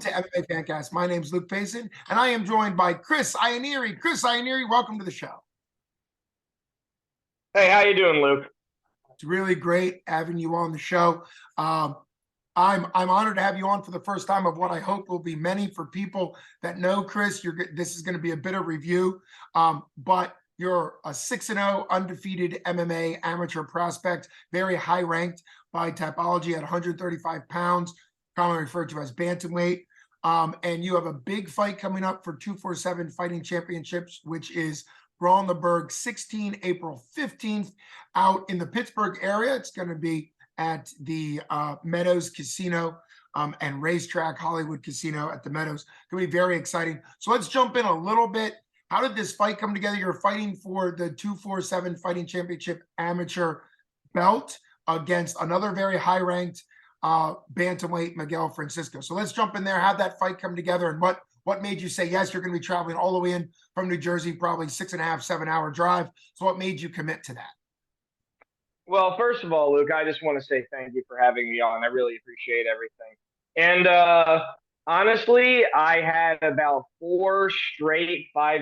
to MMA Fancast. My name's Luke Payson, and I am joined by Chris Ianieri. Chris Ianieri, welcome to the show. Hey, how you doing, Luke? It's really great having you on the show. I'm honored to have you on for the first time of what I hope will be many for people that know Chris. This is going to be a bit of review, but you're a 6-0 undefeated MMA amateur prospect, very high ranked by Tapology at 135 pounds, commonly referred to as bantamweight. And you have a big fight coming up for 247 Fighting Championships, which is Brawl in the Berg 16, April 15th, out in the Pittsburgh area. It's going to be at the Meadows Casino and Racetrack, Hollywood Casino at the Meadows. It's going to be very exciting. So let's jump in a little bit. How did this fight come together? You're fighting for the 247 Fighting Championship amateur belt against another very high-ranked bantamweight, Miguel Francisco. So let's jump in there. How'd that fight come together, and what made you say yes? You're going to be traveling all the way in from New Jersey, probably 6.5, 7-hour drive. So what made you commit to that? Well, first of all, Luke, I just want to say thank you for having me on. I really appreciate everything. And honestly, I had about 5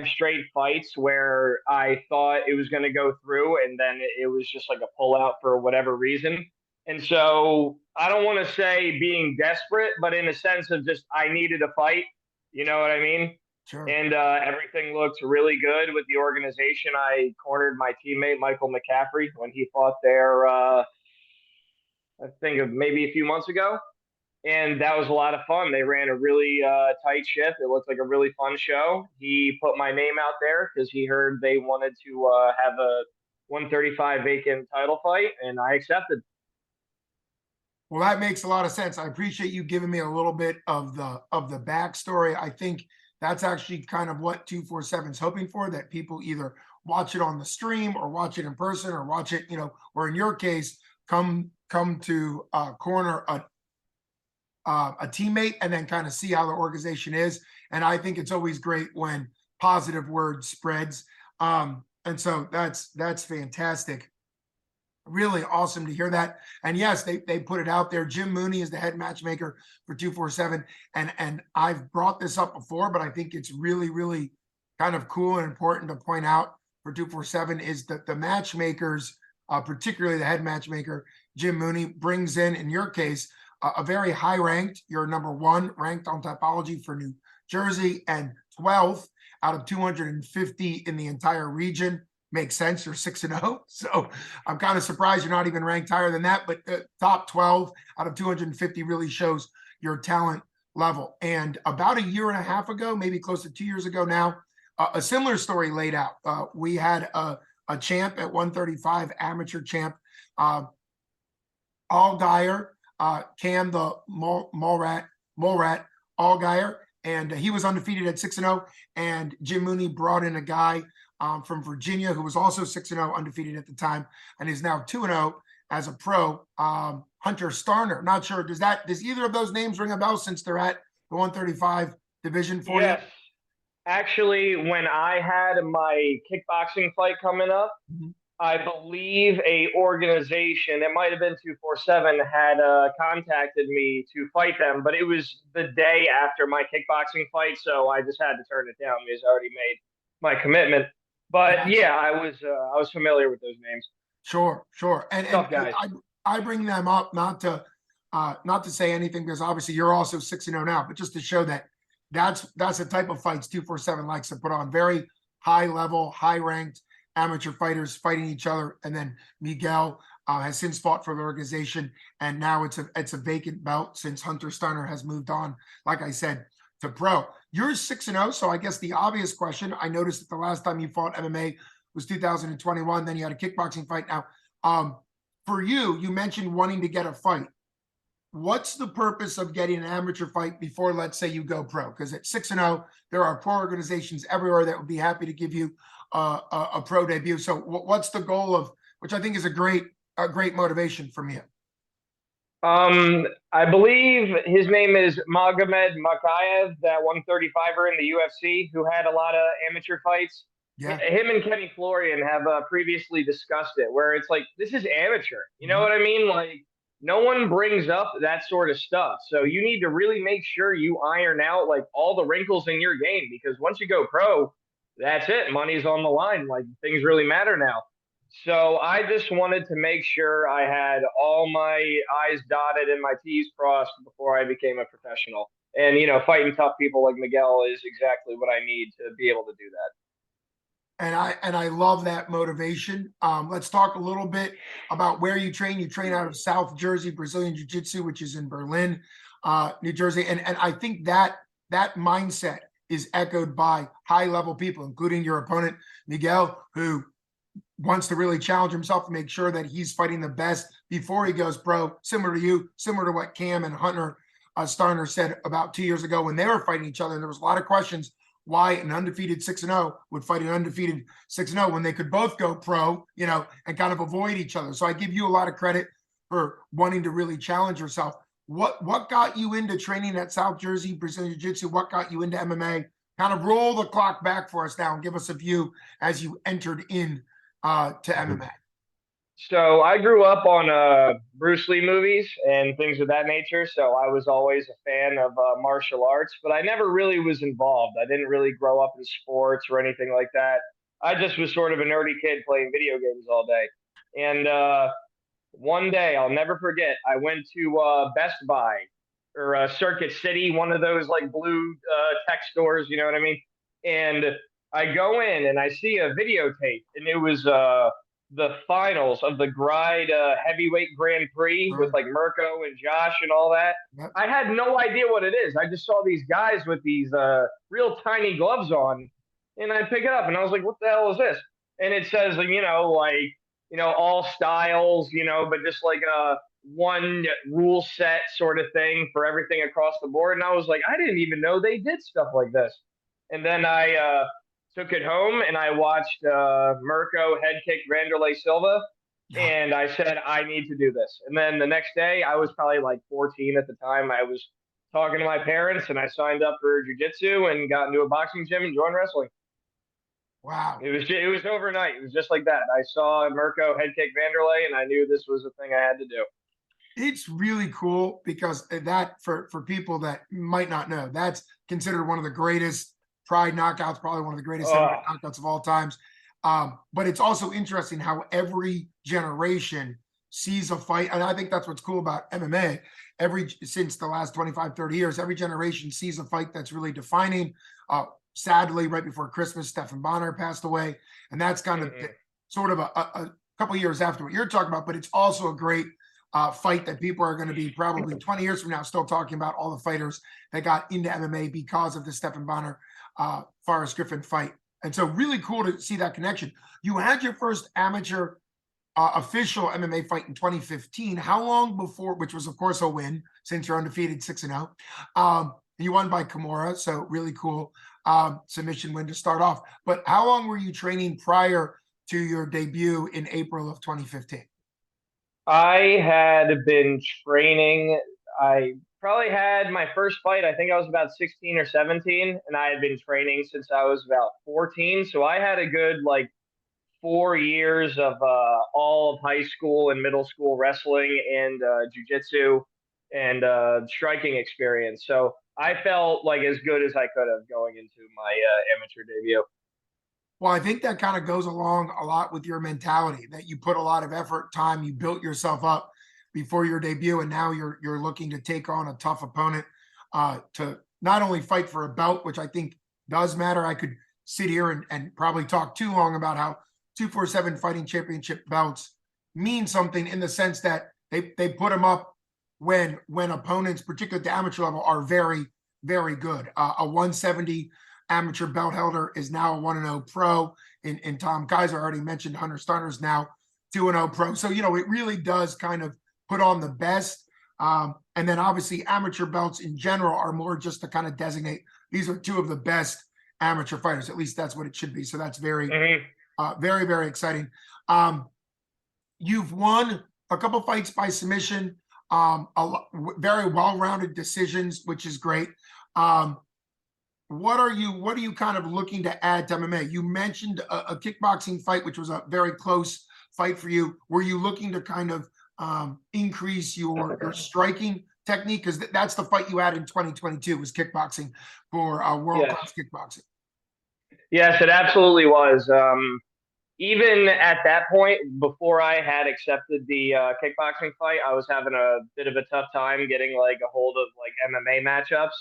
straight fights where I thought it was going to go through, and then it was just like a pullout for whatever reason. And so I don't want to say being desperate, but in a sense of just I needed a fight. You know what I mean? Sure. And everything looked really good with the organization. I cornered my teammate Michael McCaffrey when he fought there. I think of maybe a few months ago, and that was a lot of fun. They ran a really tight ship. It looked like a really fun show. He put my name out there because he heard they wanted to have a 135 vacant title fight, and I accepted. Well, that makes a lot of sense. I appreciate you giving me a little bit of the backstory. I think that's actually kind of what 247 is hoping for, that people either watch it on the stream or watch it in person or watch it, or in your case, come to corner a teammate and then kind of see how the organization is. And I think it's always great when positive word spreads. And so that's fantastic. Really awesome to hear that. And yes, they put it out there. Jim Mooney is the head matchmaker for 247. And I've brought this up before, but I think it's really, really kind of cool and important to point out for 247 is that the matchmakers, particularly the head matchmaker, Jim Mooney, brings in your case, a very high ranked, you're number 1 ranked on Tapology for New Jersey and 12th out of 250 in the entire region. Makes sense. You're 6-0. So I'm kind of surprised you're not even ranked higher than that. But the top 12 out of 250 really shows your talent level. And about a year and a half ago, maybe close to 2 years ago now, a similar story laid out. We had a champ at 135, amateur champ, Allgaier, Cam the Mulrat Allgaier. And he was undefeated at 6-0. And Jim Mooney brought in a guy from Virginia, who was also 6-0, undefeated at the time, and is now 2-0 as a pro. Hunter Starner. Not sure. Does either of those names ring a bell since they're at the 135 division for Yes. you? Actually, when I had my kickboxing fight coming up, I believe a organization, it might have been 247, had contacted me to fight them, but it was the day after my kickboxing fight, so I just had to turn it down because I already made my commitment. But yeah, I was familiar with those names. Sure. And Tough guys. I bring them up not to say anything, because obviously you're also 6-0 now, but just to show that that's the type of fights 247 likes to put on. Very high level, high ranked amateur fighters fighting each other. And then Miguel has since fought for the organization, and now it's a vacant belt since Hunter Starner has moved on, like I said, to pro. You're 6-0, so I guess the obvious question, I noticed that the last time you fought MMA was 2021, then you had a kickboxing fight. Now, for you mentioned wanting to get a fight. What's the purpose of getting an amateur fight before, let's say, you go pro? Because at 6-0, there are pro organizations everywhere that would be happy to give you a pro debut. So what's the goal of, which I think is a great motivation from you? I believe his name is Magomed Makayev, that 135er in the UFC who had a lot of amateur fights. Yeah. Him and Kenny Florian have previously discussed it, where it's like, this is amateur. You know what I mean? Like, no one brings up that sort of stuff. So you need to really make sure you iron out like all the wrinkles in your game, because once you go pro, that's it. Money's on the line. Like things really matter now. So I just wanted to make sure I had all my I's dotted and my T's crossed before I became a professional. And fighting tough people like Miguel is exactly what I need to be able to do that. And I love that motivation. Let's talk a little bit about where you train. You train out of South Jersey Brazilian Jiu Jitsu, which is in Berlin, New Jersey, and I think that mindset is echoed by high level people, including your opponent Miguel, who wants to really challenge himself to make sure that he's fighting the best before he goes pro. Similar to you, similar to what Cam and Hunter Starner said about 2 years ago when they were fighting each other, and there was a lot of questions why an undefeated 6-0 would fight an undefeated 6-0 when they could both go pro, and kind of avoid each other. So I give you a lot of credit for wanting to really challenge yourself. What got you into training at South Jersey Brazilian Jiu-Jitsu? What got you into MMA? Kind of roll the clock back for us now and give us a view as you entered in to MMA. So I grew up on Bruce Lee movies and things of that nature. So I was always a fan of martial arts, but I never really was involved. I didn't really grow up in sports or anything like that. I just was sort of a nerdy kid playing video games all day. And one day, I'll never forget, I went to Best Buy or Circuit City, one of those like blue tech stores, you know what I mean? And I go in and I see a videotape, and it was the finals of the Gride heavyweight Grand Prix with like Mirko and Josh and all that. Yep. I had no idea what it is. I just saw these guys with these real tiny gloves on, and I pick it up and I was like, "What the hell is this?" And it says, all styles, but just like a one rule set sort of thing for everything across the board. And I was like, I didn't even know they did stuff like this. And then I took it home and I watched Mirko head kick Vanderlei Silva, and I said, I need to do this. And then the next day, I was probably like 14 at the time. I was talking to my parents and I signed up for jiu-jitsu and got into a boxing gym and joined wrestling. Wow. It was overnight. It was just like that. I saw Mirko head kick Vanderlei and I knew this was the thing I had to do. It's really cool because that for people that might not know, that's considered one of the greatest Pride knockouts, probably one of the greatest knockouts of all times. But it's also interesting how every generation sees a fight. And I think that's what's cool about MMA. Since the last 25, 30 years, every generation sees a fight that's really defining. Sadly, right before Christmas, Stephan Bonnar passed away. And that's kind of sort of a couple of years after what you're talking about. But it's also a great fight that people are going to be probably 20 years from now still talking about all the fighters that got into MMA because of the Stephan Bonnar Forrest Griffin fight. And so really cool to see that connection. You had your first amateur official MMA fight in 2015. How long before, which was of course a win since you're undefeated 6-0. You won by Kimura, so really cool submission win to start off. But how long were you training prior to your debut in April of 2015? I had been training. I probably had my first fight. I think I was about 16 or 17, and I had been training since I was about 14. So I had a good like 4 years of all of high school and middle school wrestling and jujitsu and striking experience. So I felt like as good as I could have going into my amateur debut. Well, I think that kind of goes along a lot with your mentality that you put a lot of effort, time, you built yourself up before your debut, and now you're looking to take on a tough opponent to not only fight for a belt, which I think does matter. I could sit here and probably talk too long about how 247 Fighting Championship belts mean something in the sense that they put them up when opponents, particularly at the amateur level, are very, very good. A 170 amateur belt holder is now a 1-0 pro in Tom Kaiser. I already mentioned Hunter Starner is now 2-0 pro. So, it really does kind of put on the best. And then obviously amateur belts in general are more just to kind of designate these are two of the best amateur fighters. At least that's what it should be. So that's very, very, very exciting. You've won a couple fights by submission, very well-rounded decisions, which is great. What are you kind of looking to add to MMA? You mentioned a kickboxing fight, which was a very close fight for you. Were you looking to kind of increase your striking technique? Because that's the fight you had in 2022 was kickboxing for world Yes. class kickboxing. Yes, it absolutely was. Even at that point, before I had accepted the kickboxing fight, I was having a bit of a tough time getting like a hold of like MMA matchups.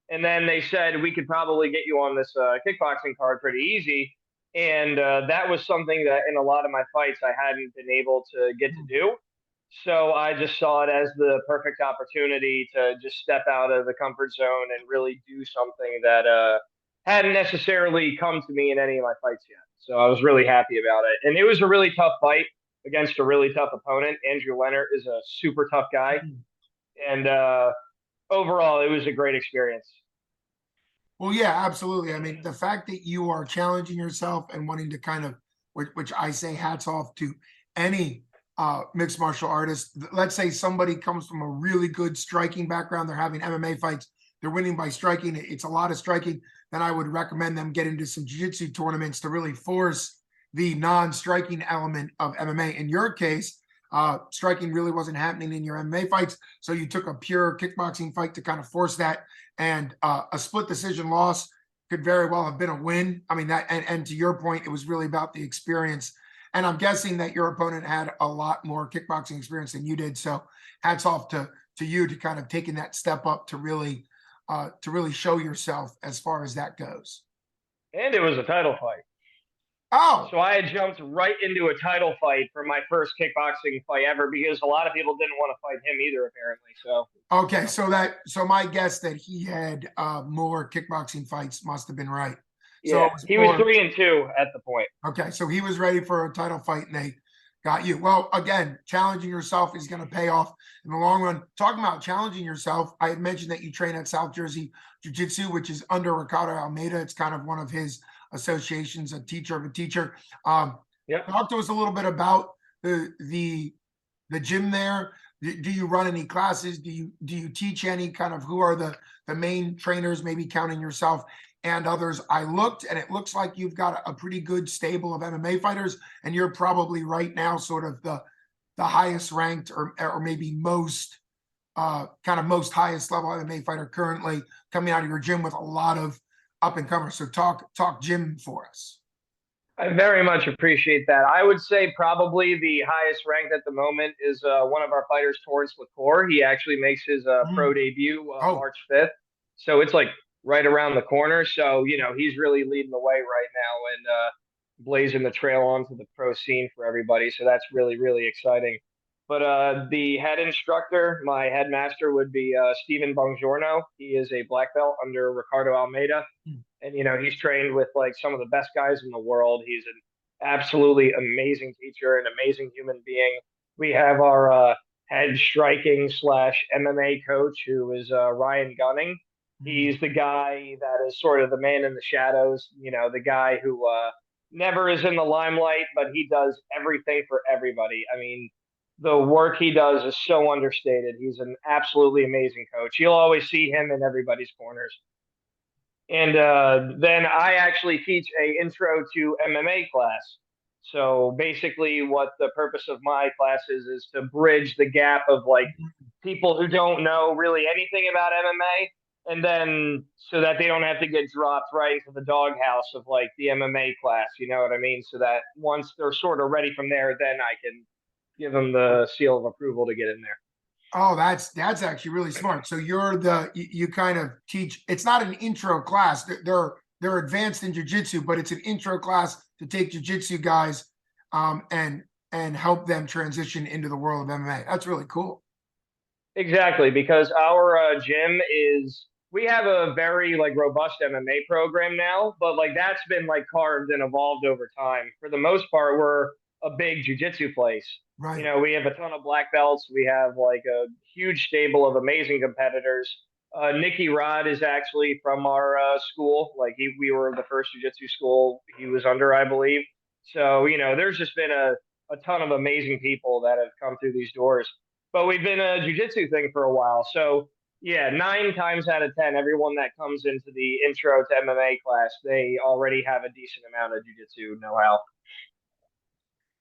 And then they said we could probably get you on this kickboxing card pretty easy. And that was something that in a lot of my fights I hadn't been able to get to do. So I just saw it as the perfect opportunity to just step out of the comfort zone and really do something that hadn't necessarily come to me in any of my fights yet. So I was really happy about it. And it was a really tough fight against a really tough opponent. Andrew Leonard is a super tough guy. And overall, it was a great experience. Well, yeah, absolutely. I mean, the fact that you are challenging yourself and wanting to kind of, which I say hats off to any mixed martial artist. Let's say somebody comes from a really good striking background, they're having MMA fights, they're winning by striking, it's a lot of striking, then I would recommend them get into some jiu-jitsu tournaments to really force the non-striking element of MMA. In your case, striking really wasn't happening in your MMA fights, so you took a pure kickboxing fight to kind of force that, and a split decision loss could very well have been a win. I mean, that, and to your point, it was really about the experience. And I'm guessing that your opponent had a lot more kickboxing experience than you did. So hats off to you to kind of taking that step up to really show yourself as far as that goes. And it was a title fight. Oh, So I had jumped right into a title fight for my first kickboxing fight ever because a lot of people didn't want to fight him either, apparently. So okay. So my guess that he had more kickboxing fights must have been right. So yeah, it was he was more 3-2 at the point. okay. So he was ready for a title fight and they got you. Well, again, challenging yourself is going to pay off in the long run. Talking about challenging yourself, I had mentioned that you train at South Jersey Jiu Jitsu, which is under Ricardo Almeida. It's kind of one of his associations, a teacher of a teacher. Yep. Talk to us a little bit about the gym there. Do you run any classes? Do you teach any? Kind of who are the main trainers? Maybe counting yourself and others. I looked, and it looks like you've got a pretty good stable of MMA fighters, and you're probably right now sort of the highest ranked or maybe most kind of most highest level MMA fighter currently coming out of your gym with a lot of up and comers. So talk gym for us. I very much appreciate that. I would say probably the highest ranked at the moment is one of our fighters, Torrance LaCour. He actually makes his pro debut Oh, March 5th. So it's like right around the corner. So, he's really leading the way right now and blazing the trail onto the pro scene for everybody. So that's really, really exciting. But the head instructor, my headmaster would be Stephen Bongiorno. He is a black belt under Ricardo Almeida. And, he's trained with like some of the best guys in the world. He's an absolutely amazing teacher, an amazing human being. We have our head striking slash MMA coach, who is Ryan Gunning. He's the guy that is sort of the man in the shadows, the guy who never is in the limelight, but he does everything for everybody. I mean, the work he does is so understated. He's an absolutely amazing coach. You'll always see him in everybody's corners. And then I actually teach a intro to MMA class. So basically, what the purpose of my class is to bridge the gap of like people who don't know really anything about MMA, and then so that they don't have to get dropped right into the doghouse of like the MMA class. You know what I mean? So that once they're sort of ready from there, then I can give them the seal of approval to get in there. Oh, that's actually really smart. So you kind of teach. It's not an intro class. They're advanced in jujitsu, but it's an intro class to take jujitsu guys, and help them transition into the world of MMA. That's really cool. Exactly, because our gym is we have a very like robust MMA program now, but like that's been like carved and evolved over time. For the most part, we're a big jujitsu place. Right. We have a ton of black belts. We have like a huge stable of amazing competitors. Nicky Rod is actually from our school. Like we were the first jujitsu school he was under, I believe. So there's just been a ton of amazing people that have come through these doors, but we've been a jujitsu thing for a while. So yeah, 9 times out of 10, everyone that comes into the intro to MMA class, they already have a decent amount of jujitsu know-how.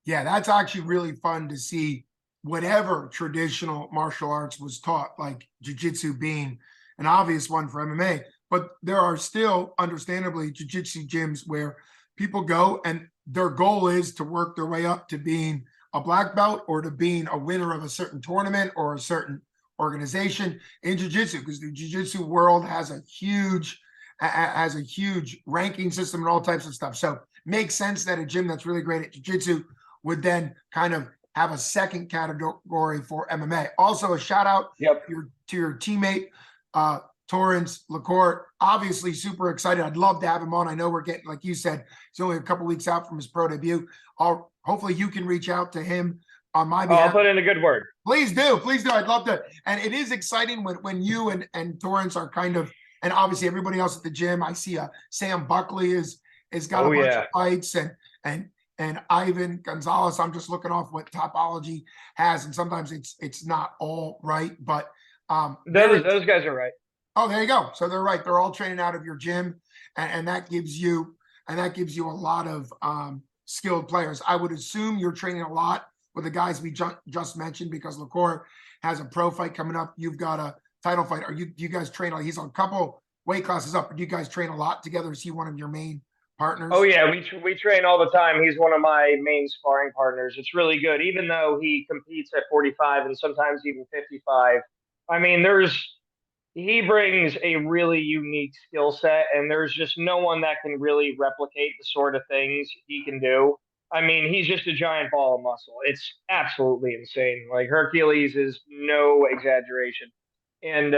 Yeah, that's actually really fun to see whatever traditional martial arts was taught, like jiu-jitsu being an obvious one for MMA, but there are still understandably jiu-jitsu gyms where people go and their goal is to work their way up to being a black belt or to being a winner of a certain tournament or a certain organization in jiu-jitsu, because the jiu-jitsu world has a huge ranking system and all types of stuff. So makes sense that a gym that's really great at jiu-jitsu would then kind of have a second category for MMA. Also, a shout out to your teammate, Torrance LaCour. Obviously, super excited. I'd love to have him on. I know we're getting, like you said, he's only a couple weeks out from his pro debut. Hopefully you can reach out to him on my behalf. I'll put in a good word. Please do. Please do. I'd love to. And it is exciting when you and Torrance are kind of, and obviously everybody else at the gym. I see Sam Buckley is got a bunch of fights, and Ivan Gonzalez. I'm just looking off what Topology has, and sometimes it's not all right, but those guys are right. Oh, there you go. So they're right. They're all training out of your gym, and that gives you a lot of skilled players. I would assume you're training a lot with the guys we just mentioned, because LaCour has a pro fight coming up. You've got a title fight. Do you guys train? He's on a couple weight classes up, but do you guys train a lot together? Is he one of your main partners? Oh yeah, we train all the time. He's one of my main sparring partners. It's really good, even though he competes at 45 and sometimes even 55. I mean, he brings a really unique skill set, and there's just no one that can really replicate the sort of things he can do. I mean, he's just a giant ball of muscle. It's absolutely insane. Like, Hercules is no exaggeration. And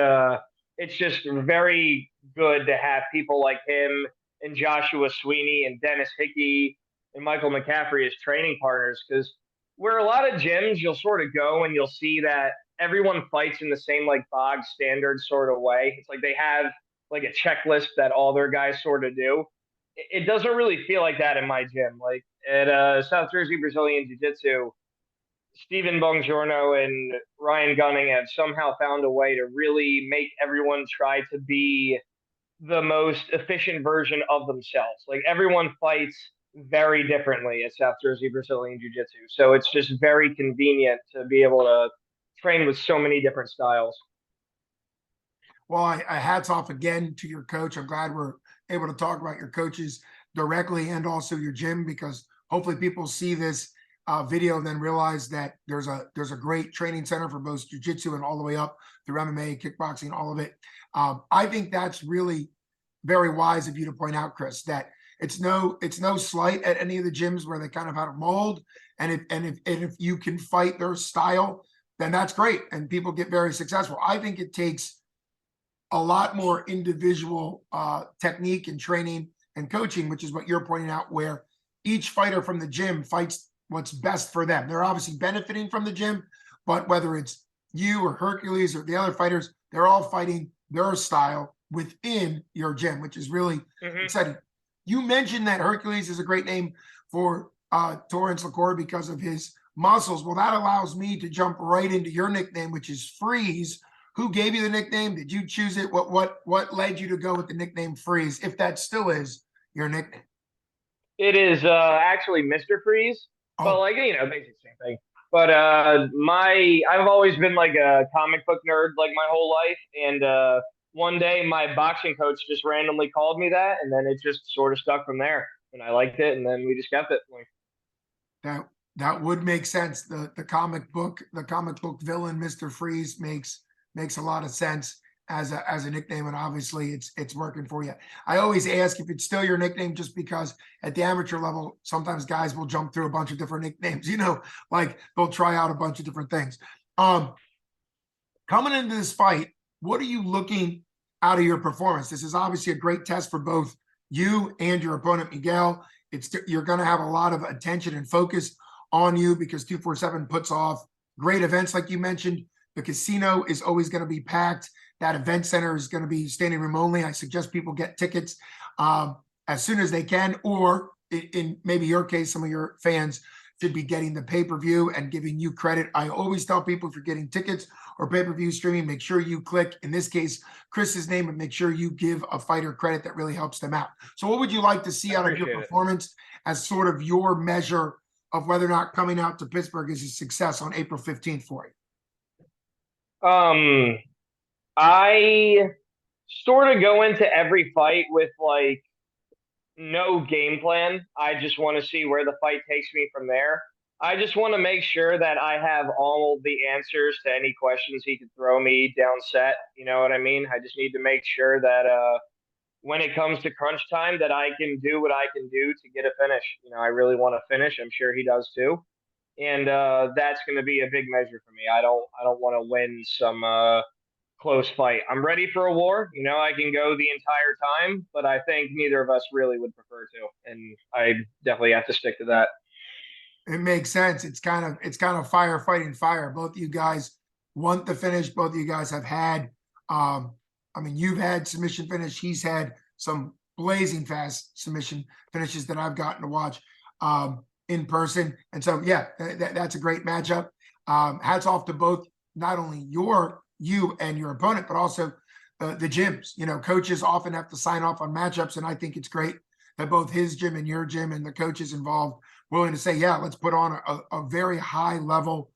it's just very good to have people like him and Joshua Sweeney and Dennis Hickey and Michael McCaffrey as training partners, because where a lot of gyms you'll sort of go and you'll see that everyone fights in the same like bog standard sort of way. It's like they have like a checklist that all their guys sort of do. It doesn't really feel like that in my gym. Like at South Jersey Brazilian Jiu-Jitsu, Stephen Bongiorno and Ryan Gunning have somehow found a way to really make everyone try to be the most efficient version of themselves. Like, everyone fights very differently at South Jersey Brazilian Jiu-Jitsu. So it's just very convenient to be able to train with so many different styles. Well, I hats off again to your coach. I'm glad we're able to talk about your coaches directly and also your gym, because hopefully people see this video and then realize that there's a great training center for both jiu-jitsu and all the way up through MMA, kickboxing, all of it. I think that's really very wise of you to point out, Chris, that it's no slight at any of the gyms where they kind of have a mold, and if you can fight their style, then that's great, and people get very successful. I think it takes a lot more individual technique and training and coaching, which is what you're pointing out, where each fighter from the gym fights what's best for them. They're obviously benefiting from the gym, but whether it's you or Hercules or the other fighters, they're all fighting their style within your gym, which is really exciting. You mentioned that Hercules is a great name for Torrance LaCour because of his muscles. Well, that allows me to jump right into your nickname, which is Freeze. Who gave you the nickname? Did you choose it? What led you to go with the nickname Freeze, if that still is your nickname? It is actually Mr. Freeze, but like, basically the same thing. But I've always been like a comic book nerd like my whole life, and one day my boxing coach just randomly called me that, and then it just sort of stuck from there, and I liked it, and then we just kept it. That would make sense. The comic book villain Mr. Freeze makes a lot of sense as a nickname, and obviously it's working for you. I always ask if it's still your nickname, just because at the amateur level, sometimes guys will jump through a bunch of different nicknames, like they'll try out a bunch of different things. Coming into this fight, what are you looking out of your performance? This is obviously a great test for both you and your opponent, Miguel. You're going to have a lot of attention and focus on you because 247 puts off great events, like you mentioned. The casino is always going to be packed. That event center is going to be standing room only. I suggest people get tickets as soon as they can, or in maybe your case, some of your fans should be getting the pay-per-view and giving you credit. I always tell people, if you're getting tickets or pay-per-view streaming, make sure you click, in this case, Chris's name, and make sure you give a fighter credit. That really helps them out. So what would you like to see out of your performance as sort of your measure of whether or not coming out to Pittsburgh is a success on April 15th for you? I sort of go into every fight with like no game plan. I just want to see where the fight takes me from there. I just want to make sure that I have all the answers to any questions he could throw me down set. You know what I mean? I just need to make sure that when it comes to crunch time that I can do what I can do to get a finish. You know, I really want to finish. I'm sure he does too. And that's going to be a big measure for me. I don't want to win some close fight. I'm ready for a war. You know, I can go the entire time, but I think neither of us really would prefer to, and I definitely have to stick to that. It makes sense. It's kind of fire fighting fire. Both of you guys want the finish. Both of you guys have had I mean, you've had submission finish. He's had some blazing fast submission finishes that I've gotten to watch in person. And so yeah, that's a great matchup. Hats off to both, not only you and your opponent, but also the gyms. You know, coaches often have to sign off on matchups, and I think it's great that both his gym and your gym and the coaches involved willing to say, yeah, let's put on a very high level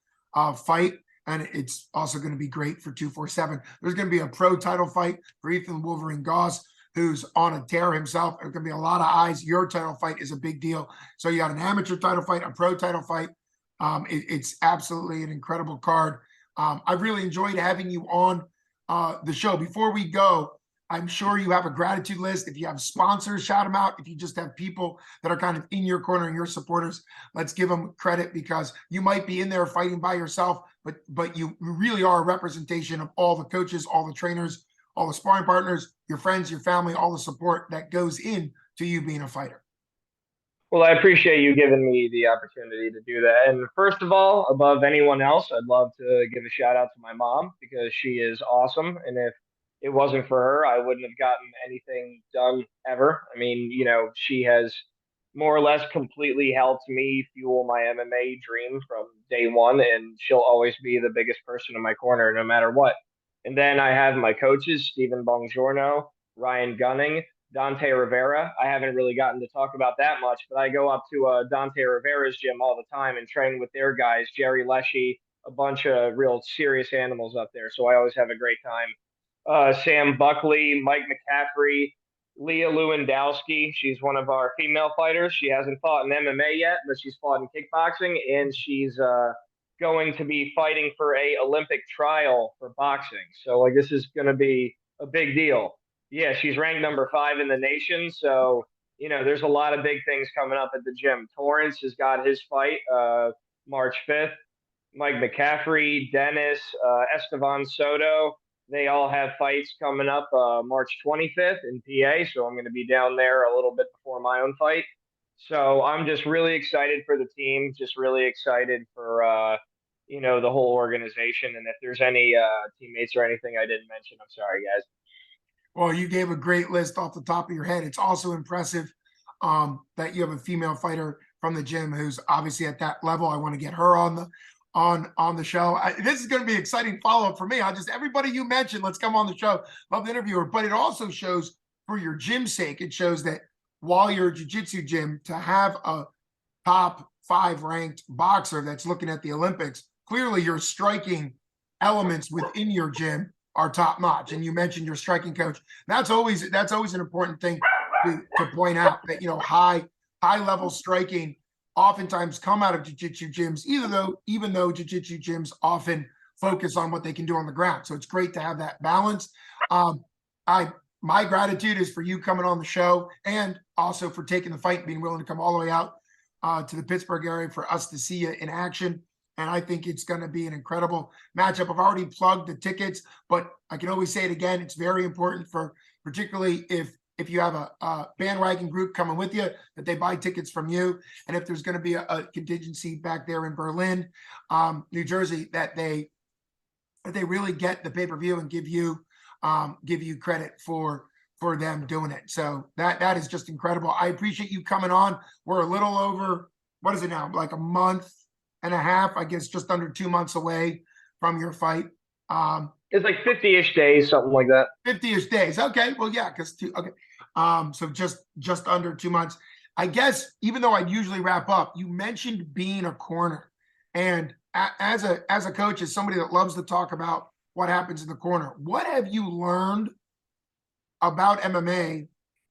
fight. And it's also going to be great for 247. There's going to be a pro title fight for Ethan Wolverine Goss, who's on a tear himself. There's going to be a lot of eyes. Your title fight is a big deal. So you got an amateur title fight, a pro title fight. It's absolutely an incredible card. I've really enjoyed having you on the show. Before we go, I'm sure you have a gratitude list. If you have sponsors, shout them out. If you just have people that are kind of in your corner and your supporters, let's give them credit, because you might be in there fighting by yourself, but you really are a representation of all the coaches, all the trainers, all the sparring partners, your friends, your family, all the support that goes in to you being a fighter. Well, I appreciate you giving me the opportunity to do that. And first of all, above anyone else, I'd love to give a shout out to my mom because she is awesome. And if it wasn't for her, I wouldn't have gotten anything done ever. I mean, you know, she has more or less completely helped me fuel my MMA dream from day one, and she'll always be the biggest person in my corner no matter what. And then I have my coaches, Stephen Bongiorno, Ryan Gunning, Dante Rivera. I haven't really gotten to talk about that much, but I go up to Dante Rivera's gym all the time and train with their guys, Jerry Leshy, a bunch of real serious animals up there. So I always have a great time. Sam Buckley, Mike McCaffrey, Leah Lewandowski. She's one of our female fighters. She hasn't fought in MMA yet, but she's fought in kickboxing, and she's going to be fighting for a Olympic trial for boxing. So like this is going to be a big deal. Yeah, she's ranked number 5 in the nation. So you know, there's a lot of big things coming up at the gym. Torrance has got his fight March 5th. Mike McCaffrey, Dennis, Estevan Soto. They all have fights coming up March 25th in PA, so I'm going to be down there a little bit before my own fight. So I'm just really excited for the team, just really excited for you know, the whole organization. And if there's any teammates or anything I didn't mention, I'm sorry, guys. Well, you gave a great list off the top of your head. It's also impressive that you have a female fighter from the gym who's obviously at that level. I want to get her on the show. This is going to be exciting follow-up for me. I just, everybody you mentioned, let's come on the show. Love the interviewer. But it also shows, for your gym's sake, it shows that while you're a jiu-jitsu gym, to have a top 5 ranked boxer that's looking at the Olympics, clearly your striking elements within your gym are top notch. And you mentioned your striking coach. That's always an important thing to point out, that, you know, high level striking oftentimes come out of jiu-jitsu gyms, even though jiu-jitsu gyms often focus on what they can do on the ground. So it's great to have that balance. My gratitude is for you coming on the show, and also for taking the fight and being willing to come all the way out to the Pittsburgh area for us to see you in action. And I think it's going to be an incredible matchup. I've already plugged the tickets, but I can always say it again. It's very important, for particularly if you have a bandwagon group coming with you, that they buy tickets from you. And if there's going to be a contingency back there in Berlin, New Jersey, that they really get the pay-per-view and give you credit for them doing it. So that is just incredible. I appreciate you coming on. We're a little over, what is it now? Like a month and a half, I guess, just under 2 months away from your fight. It's like 50-ish days, something like that. 50-ish days. Okay. Well, yeah, okay. So just under 2 months. I guess even though I'd usually wrap up, you mentioned being a corner, and as a coach, as somebody that loves to talk about what happens in the corner, what have you learned about MMA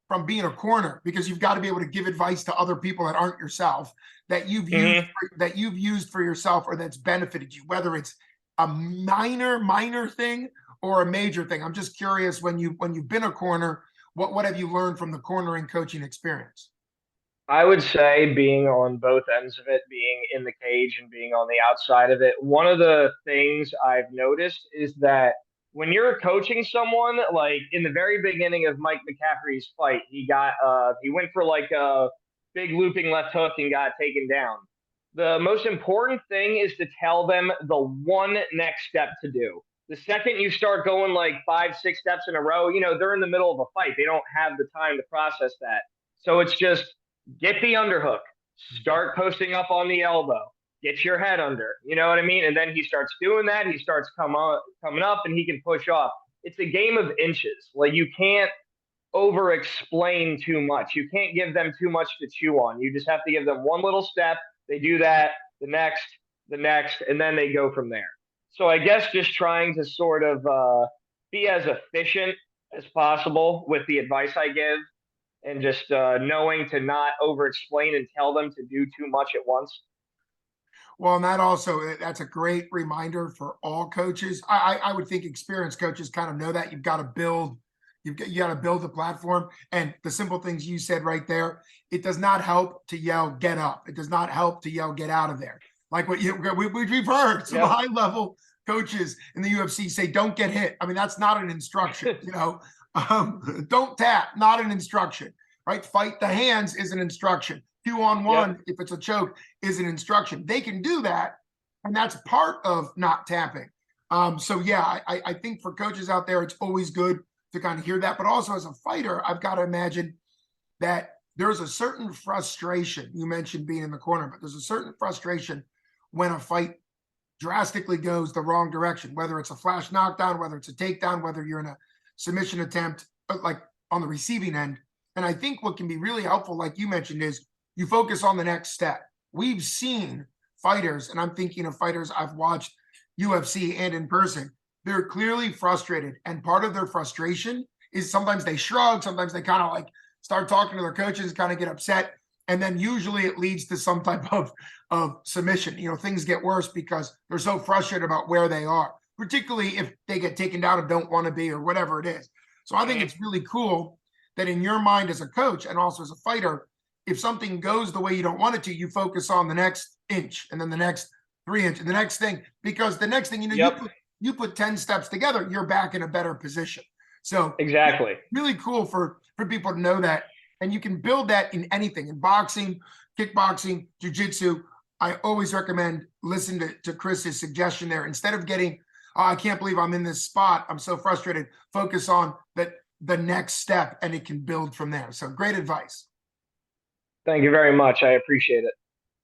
from being a corner? Because you've got to be able to give advice to other people that aren't yourself, that you've used for yourself, or that's benefited you, whether it's a minor thing or a major thing. I'm just curious, when you've been a corner, what have you learned from the cornering coaching experience? I would say being on both ends of it, being in the cage and being on the outside of it. One of the things I've noticed is that when you're coaching someone, like in the very beginning of Mike McCaffrey's fight, he went for like a big looping left hook and got taken down. The most important thing is to tell them the one next step to do. The second you start going like 5, 6 steps in a row, they're in the middle of a fight. They don't have the time to process that. So it's just get the underhook, start posting up on the elbow, get your head under. You know what I mean? And then he starts doing that. He starts coming up, and he can push off. It's a game of inches. Like, you can't over explain too much. You can't give them too much to chew on. You just have to give them one little step. They do that, the next, and then they go from there. So I guess just trying to sort of be as efficient as possible with the advice I give, and just knowing to not over explain and tell them to do too much at once. Well, and that's a great reminder for all coaches. I would think experienced coaches kind of know that. You got to build the platform, and the simple things you said right there. It does not help to yell "get up." It does not help to yell "get out of there." Like we've heard some high level coaches in the UFC say, "Don't get hit." I mean, that's not an instruction. Don't tap, not an instruction, right? Fight the hands is an instruction. 2-on-1, if it's a choke, is an instruction. They can do that, and that's part of not tapping. I think for coaches out there, it's always good to kind of hear that. But also as a fighter, I've got to imagine that there's a certain frustration. You mentioned being in the corner, but there's a certain frustration when a fight drastically goes the wrong direction, whether it's a flash knockdown, whether it's a takedown, whether you're in a submission attempt, like on the receiving end. And I think what can be really helpful, like you mentioned, is you focus on the next step. We've seen fighters, and I'm thinking of fighters I've watched UFC and in person, they're clearly frustrated. And part of their frustration is sometimes they shrug, sometimes they kind of like start talking to their coaches, kind of get upset. And then usually it leads to some type of submission. Things get worse because they're so frustrated about where they are, particularly if they get taken down and don't want to be, or whatever it is. So I think it's really cool that in your mind as a coach and also as a fighter, if something goes the way you don't want it to, you focus on the next inch, and then the next 3 inch, and the next thing, because the next thing, you put 10 steps together, you're back in a better position. So exactly, really cool for people to know that. And you can build that in anything, in boxing, kickboxing, jiu-jitsu. I always recommend listen to Chris's suggestion there. Instead of getting, oh, I can't believe I'm in this spot, I'm so frustrated, focus on the next step, and it can build from there. So great advice. Thank you very much. I appreciate it.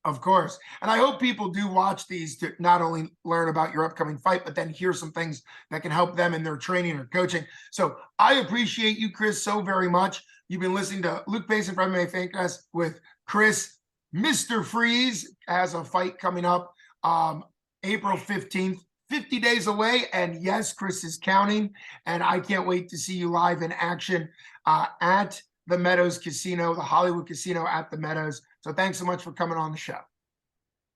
Of course. And I hope people do watch these to not only learn about your upcoming fight, but then hear some things that can help them in their training or coaching. So I appreciate you, Chris, so very much. You've been listening to Luke Payson from MMA Fancast with Chris. Mr. Freeze has a fight coming up April 15th, 50 days away. And yes, Chris is counting. And I can't wait to see you live in action at the Meadows Casino, the Hollywood Casino at the Meadows. So thanks so much for coming on the show.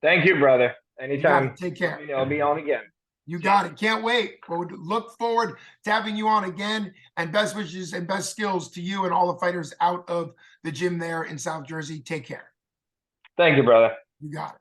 Thank you, brother. Anytime. Take care. I'll be on again. You got it. Can't wait. We'll look forward to having you on again, and best wishes and best skills to you and all the fighters out of the gym there in South Jersey. Take care. Thank you, brother. You got it.